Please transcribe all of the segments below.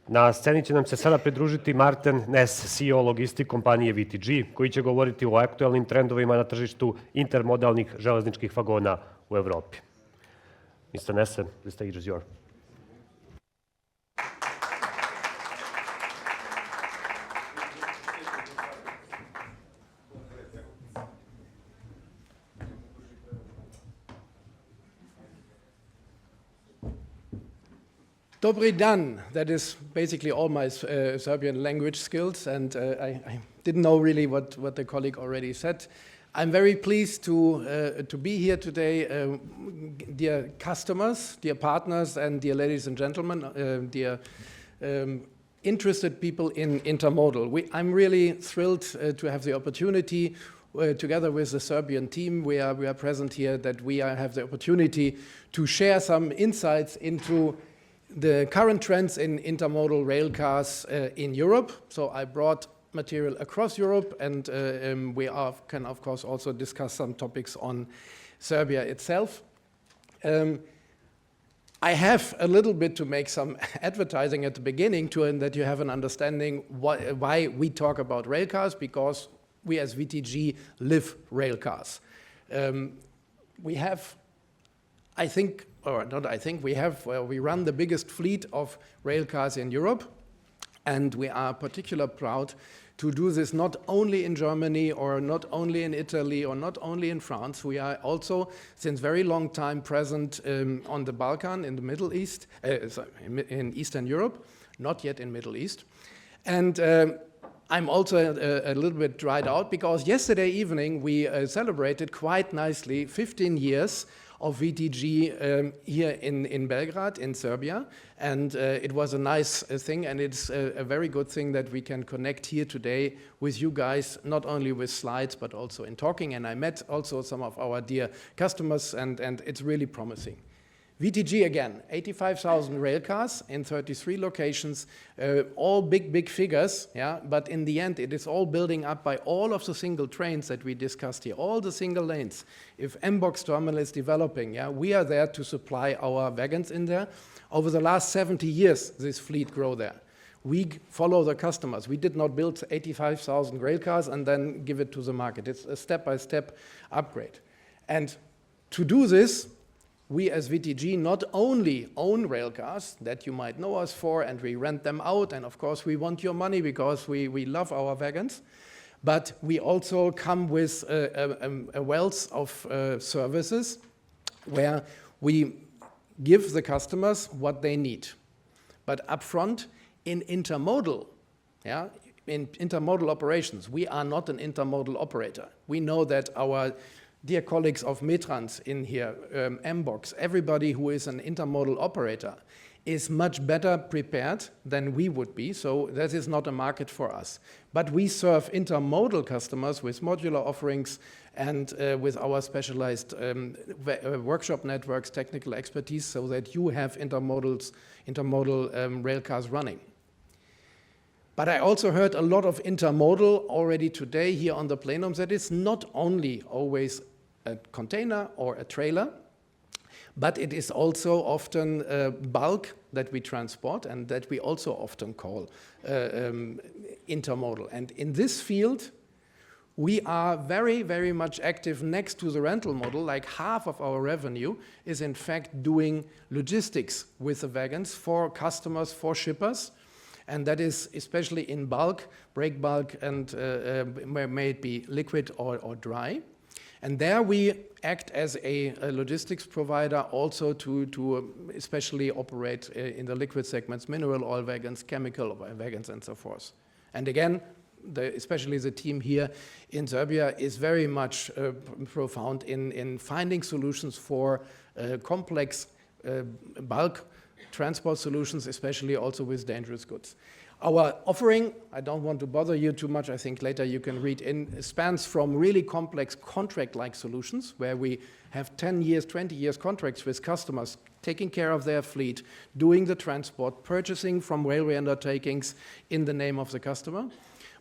Na sceni će nam se sada pridružiti Martin Neese, CEO Logistic kompanije VTG, koji će govoriti o aktualnim trendovima na tržištu intermodalnih železničkih vagona u Evropi. Mr. Neese, the stage is yours. Dobri dan. That is basically all my Serbian language skills, and I didn't know really what the colleague already said. I'm very pleased to be here today, dear customers, dear partners, and dear ladies and gentlemen, dear interested people in intermodal. I'm really thrilled to have the opportunity, together with the Serbian team, we are present here, that we have the opportunity to share some insights into the current trends in intermodal rail cars in Europe. So I brought material across Europe, and we can of course also discuss some topics on Serbia itself. I have a little bit to make some advertising at the beginning and that you have an understanding why we talk about rail cars, because we as VTG live rail cars. We have, we run the biggest fleet of rail cars in Europe, and we are particularly proud to do this not only in Germany or not only in Italy or not only in France. We are also, since very long time, present on the Balkan, in the Middle East, in Eastern Europe, not yet in Middle East. And I'm also a little bit dried out because yesterday evening we celebrated quite nicely 15 years of VTG here in Belgrade, in Serbia. And it was a nice thing, and it's a very good thing that we can connect here today with you guys, not only with slides, but also in talking. And I met also some of our dear customers, and it's really promising. VTG again, 85,000 rail cars in 33 locations, all big figures, yeah. But in the end, it is all building up by all of the single trains that we discussed here, all the single lanes. If M-Box terminal is developing, yeah, we are there to supply our wagons in there. Over the last 70 years, this fleet grow there. We follow the customers. We did not build 85,000 rail cars and then give it to the market. It's a step-by-step upgrade. And to do this, we as VTG not only own rail cars that you might know us for, and we rent them out, and of course we want your money because we love our wagons, but we also come with a wealth of services where we give the customers what they need. But upfront, in intermodal, yeah, in intermodal operations, we are not an intermodal operator. We know that our dear colleagues of Metrans in here, M-Box, everybody who is an intermodal operator is much better prepared than we would be, so that is not a market for us. But we serve intermodal customers with modular offerings and with our specialized workshop networks, technical expertise, so that you have intermodal rail cars running. But I also heard a lot of intermodal already today here on the plenum, that it's not only always a container or a trailer, but it is also often bulk that we transport and that we also often call intermodal. And in this field, we are very much active next to the rental model. Like half of our revenue is in fact doing logistics with the wagons for customers, for shippers. And that is especially in bulk, break bulk, and may it be liquid or dry. And there we act as a logistics provider also to especially operate in the liquid segments, mineral oil wagons, chemical wagons, and so forth. And again, especially the team here in Serbia is very much profound in finding solutions for complex bulk transport solutions, especially also with dangerous goods. Our offering, I don't want to bother you too much, I think later you can read in, spans from really complex contract-like solutions where we have 10 years, 20 years contracts with customers taking care of their fleet, doing the transport, purchasing from railway undertakings in the name of the customer.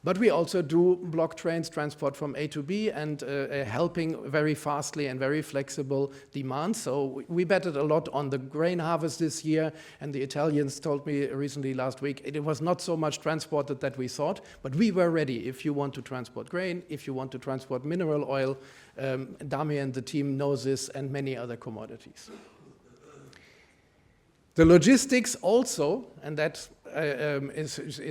But we also do block trains, transport from A to B, and helping very fastly and very flexible demands. So we betted a lot on the grain harvest this year, and the Italians told me recently last week it was not so much transported that we thought, but we were ready. If you want to transport grain, if you want to transport mineral oil, Dami and the team knows this, and many other commodities. The logistics also, and that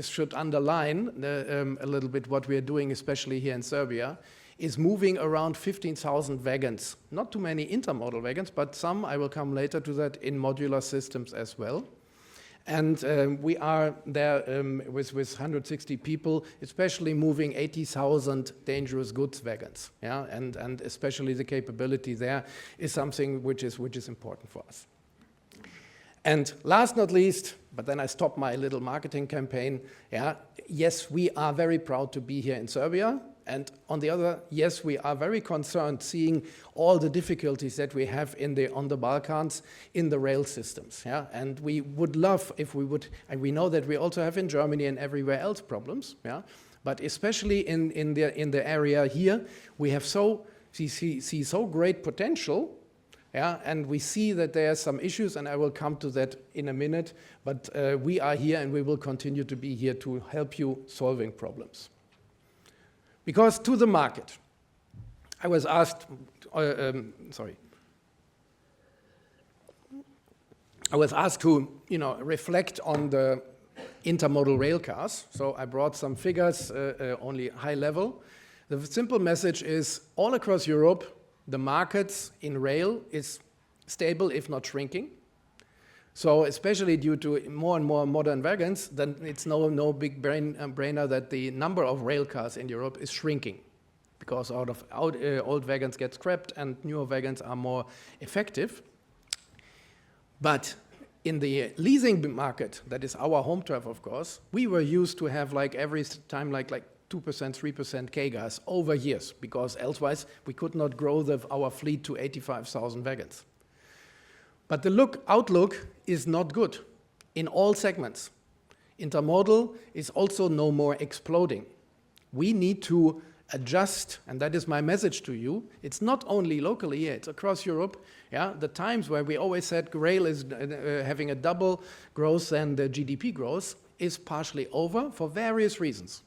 should underline a little bit what we are doing, especially here in Serbia, is moving around 15,000 wagons. Not too many intermodal wagons, but some, I will come later to that, in modular systems as well. And we are there with 160 people, especially moving 80,000 dangerous goods wagons. Yeah? And especially the capability there is something which is important for us. And last not least, but then I stop my little marketing campaign, yeah, yes, we are very proud to be here in Serbia. And on the other, yes, we are very concerned seeing all the difficulties that we have on the Balkans in the rail systems. Yeah? And we would love if we would, and we know that we also have in Germany and everywhere else problems, yeah? But especially in the area here, we have see so great potential. Yeah, and we see that there are some issues, and I will come to that in a minute, but we are here and we will continue to be here to help you solving problems. Because to the market, I was asked, I was asked to reflect on the intermodal rail cars, so I brought some figures, only high level. The simple message is all across Europe, the markets in rail is stable, if not shrinking. So especially due to more and more modern wagons, then it's no big brainer that the number of rail cars in Europe is shrinking because old wagons get scrapped and newer wagons are more effective. But in the leasing market, that is our home turf, of course, we were used to have every time 2%, 3% CAGRs over years, because elsewise we could not grow our fleet to 85,000 wagons. But the outlook is not good in all segments. Intermodal is also no more exploding. We need to adjust, and that is my message to you. It's not only locally here, it's across Europe. Yeah? The times where we always said rail is having a double growth than the GDP growth is partially over for various reasons.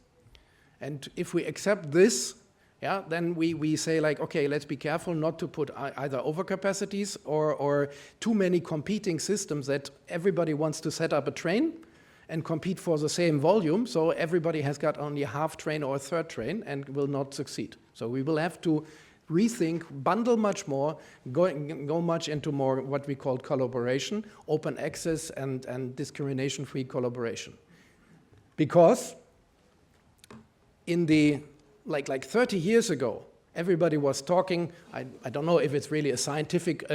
And if we accept this, yeah, then we say okay, let's be careful not to put either overcapacities or too many competing systems that everybody wants to set up a train and compete for the same volume, so everybody has got only a half train or a third train and will not succeed. So we will have to rethink, bundle much more, go much into more what we call collaboration, open access and discrimination-free collaboration. Because in the, like 30 years ago, everybody was talking, I don't know if it's really a scientific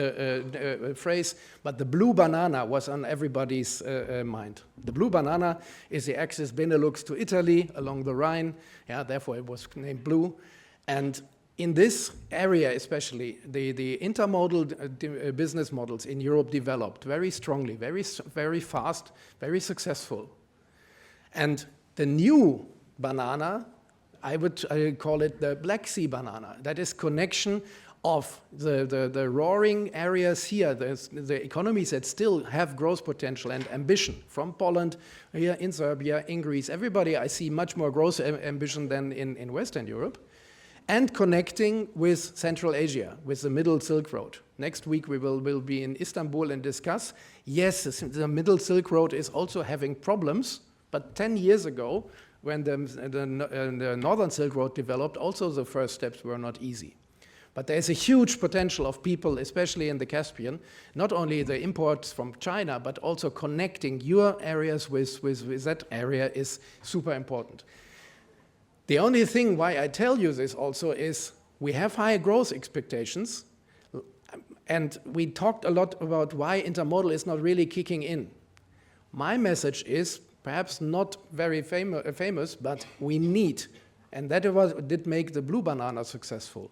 phrase, but the blue banana was on everybody's mind. The blue banana is the axis Benelux to Italy along the Rhine, yeah, therefore it was named blue. And in this area especially, the intermodal business models in Europe developed very strongly, very fast, very successful. And the new banana, I would call it the Black Sea banana. That is connection of the roaring areas here, the economies that still have growth potential and ambition from Poland, here in Serbia, in Greece. Everybody I see much more growth ambition than in Western Europe. And connecting with Central Asia, with the Middle Silk Road. Next week we will be in Istanbul and discuss. Yes, the Middle Silk Road is also having problems, but 10 years ago, when the Northern Silk Road developed, also the first steps were not easy. But there's a huge potential of people, especially in the Caspian, not only the imports from China, but also connecting your areas with that area is super important. The only thing why I tell you this also is we have high growth expectations, and we talked a lot about why intermodal is not really kicking in. My message is, perhaps not very famous, but we need, and that did make the blue banana successful,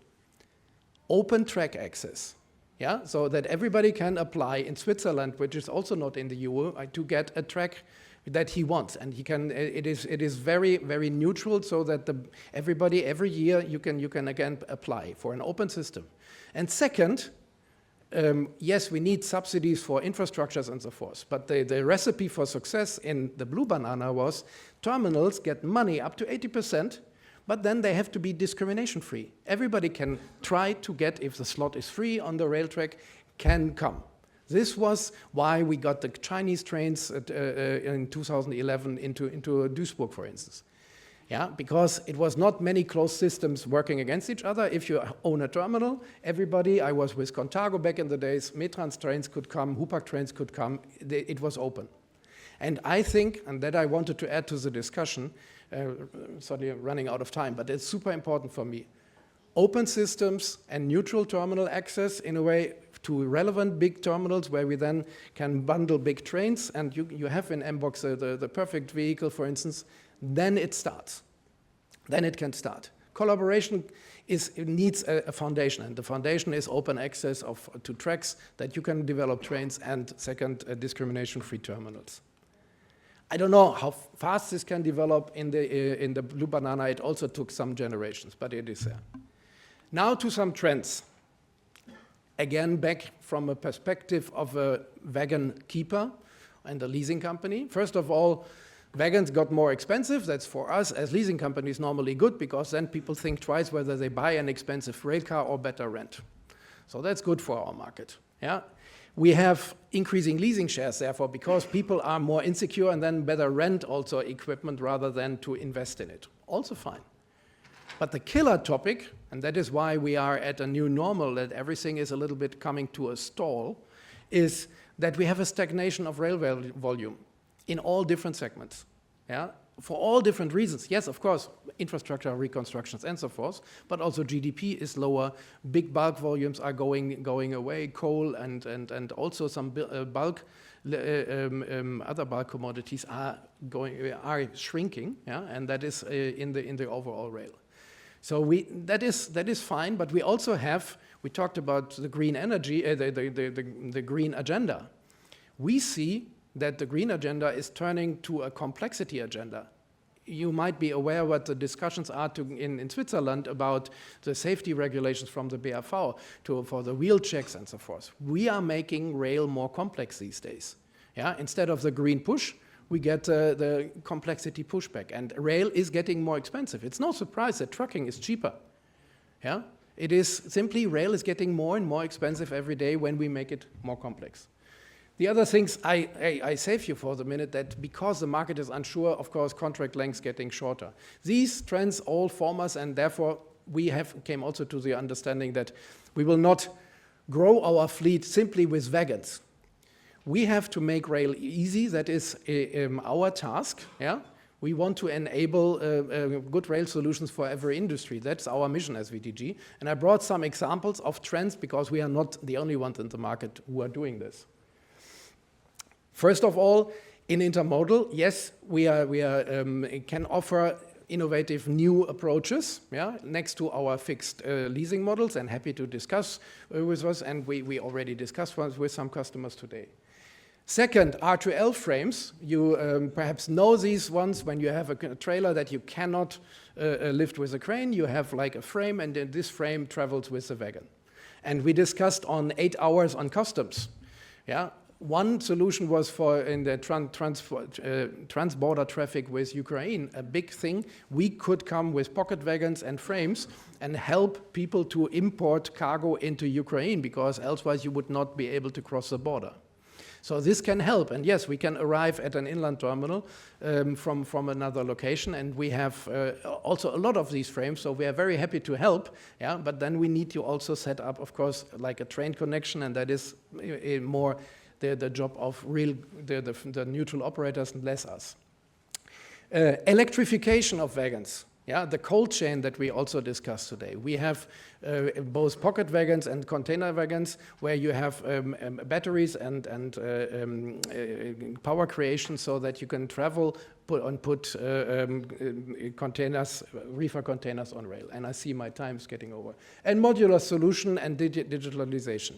open track access, yeah, so that everybody can apply in Switzerland, which is also not in the EU, to get a track, that he wants, and he can. It is very, very neutral, so that everybody every year you can again apply for an open system. And second, yes, we need subsidies for infrastructures and so forth, but the recipe for success in the Blue Banana was terminals get money up to 80%, but then they have to be discrimination free. Everybody can try to get, if the slot is free on the rail track, can come. This was why we got the Chinese trains in 2011 into Duisburg, for instance. Yeah, because it was not many closed systems working against each other. If you own a terminal, everybody, I was with Contago back in the days, Metrans trains could come, Hupac trains could come, it was open. And I think, and that I wanted to add to the discussion, sorry, I'm running out of time, but it's super important for me. Open systems and neutral terminal access in a way to relevant big terminals where we then can bundle big trains, and you have in MBOX the perfect vehicle, for instance, then it starts. Then it can start. Collaboration needs a foundation, and the foundation is open access to tracks that you can develop trains, and second, discrimination-free terminals. I don't know how fast this can develop in the Blue Banana. It also took some generations, but it is there. Now to some trends. Again, back from a perspective of a wagon keeper and a leasing company. First of all, wagons got more expensive. That's for us as leasing companies normally good, because then people think twice whether they buy an expensive rail car or better rent. So that's good for our market. Yeah. We have increasing leasing shares, therefore, because people are more insecure and then better rent also equipment rather than to invest in it. Also fine. But the killer topic, and that is why we are at a new normal, that everything is a little bit coming to a stall, is that we have a stagnation of rail volume in all different segments, yeah? For all different reasons. Yes, of course, infrastructure reconstructions and so forth, but also GDP is lower, big bulk volumes are going away, coal and also some bulk, other bulk commodities are shrinking, yeah? And that is in the overall rail. So that is fine, but we also have, we talked about the green energy, the green agenda. We see that the green agenda is turning to a complexity agenda. You might be aware what the discussions are in Switzerland about the safety regulations from the BAV for the wheel checks and so forth. We are making rail more complex these days. Yeah? Instead of the green push, we get the complexity pushback, and rail is getting more expensive. It's no surprise that trucking is cheaper. Yeah? It is simply rail is getting more and more expensive every day when we make it more complex. The other things I save you for the minute, that because the market is unsure, of course, contract lengths getting shorter. These trends all form us, and therefore we came also to the understanding that we will not grow our fleet simply with wagons. We have to make rail easy. That is our task. Yeah? We want to enable good rail solutions for every industry. That's our mission as VTG. And I brought some examples of trends because we are not the only ones in the market who are doing this. First of all, in intermodal, yes, we can offer innovative new approaches, yeah, next to our fixed leasing models, and happy to discuss with us, and we already discussed with some customers today. Second, R2L frames. You perhaps know these ones when you have a trailer that you cannot lift with a crane. You have like a frame, and then this frame travels with the wagon. And we discussed on 8 hours on customs. Yeah. One solution was for in the trans-border traffic with Ukraine, a big thing. We could come with pocket wagons and frames and help people to import cargo into Ukraine, because elsewise you would not be able to cross the border. So this can help, and yes, we can arrive at an inland terminal from another location, and we have also a lot of these frames, so we are very happy to help, yeah, but then we need to also set up, of course, like a train connection, and that is more the job of the neutral operators and less us. Electrification of wagons. Yeah, the cold chain that we also discussed today. We have both pocket wagons and container wagons where you have batteries and power creation so that you can travel, put containers, reefer containers on rail. And I see my time's getting over. And modular solution and digitalization.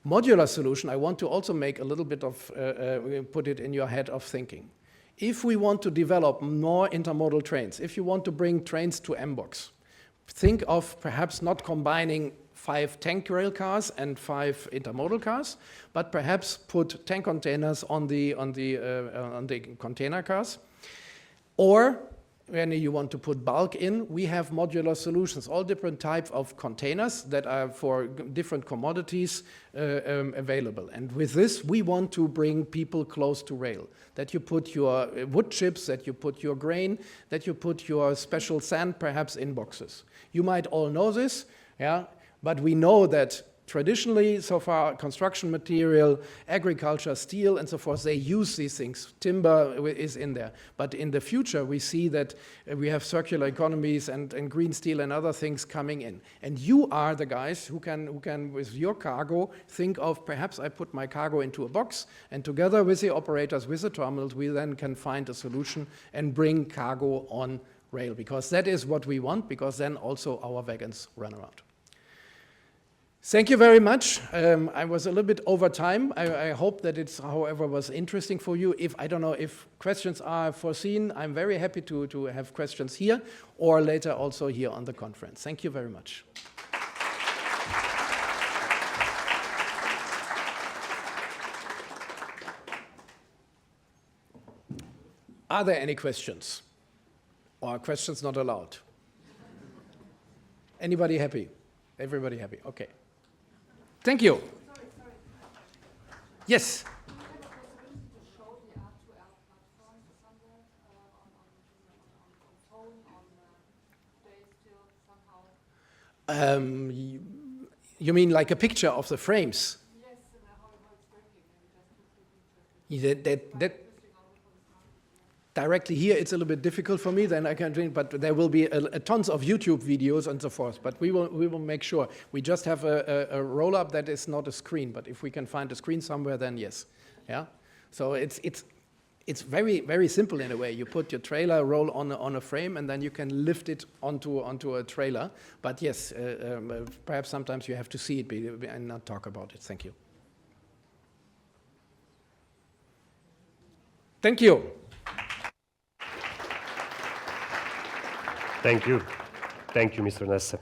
Modular solution, I want to also make a little bit of, put it in your head of thinking. If we want to develop more intermodal trains, if you want to bring trains to M-Box, think of perhaps not combining 5 tank rail cars and 5 intermodal cars, but perhaps put tank containers on the container cars. Or when you want to put bulk in, we have modular solutions, all different types of containers that are for different commodities available. And with this, we want to bring people close to rail, that you put your wood chips, that you put your grain, that you put your special sand perhaps in boxes. You might all know this, yeah, but we know that traditionally, so far, construction material, agriculture, steel, and so forth, they use these things. Timber is in there. But in the future, we see that we have circular economies and green steel and other things coming in. And you are the guys who can, with your cargo, think of, perhaps I put my cargo into a box, and together with the operators, with the terminals, we then can find a solution and bring cargo on rail. Because that is what we want, because then also our wagons run around. Thank you very much. I was a little bit over time. I hope that it's, however, was interesting for you. If I don't know if questions are foreseen, I'm very happy to have questions here or later also here on the conference. Thank you very much. Are there any questions? Or questions not allowed? Anybody happy? Everybody happy? Okay. Thank you. Sorry. Yes. Do you have a possibility to show the R2L platform somewhere on phone, today still somehow? You mean like a picture of the frames? Yes, and how it's working, maybe just 2-3 pictures. That directly here, it's a little bit difficult for me, then I can drink, but there will be tons of YouTube videos and so forth, but we will make sure. We just have a roll-up that is not a screen, but if we can find a screen somewhere, then yes. Yeah. So it's very, very simple in a way. You put your trailer roll on a frame, and then you can lift it onto a trailer. But yes, perhaps sometimes you have to see it and not talk about it. Thank you. Thank you. Thank you. Thank you, Mr. Neese.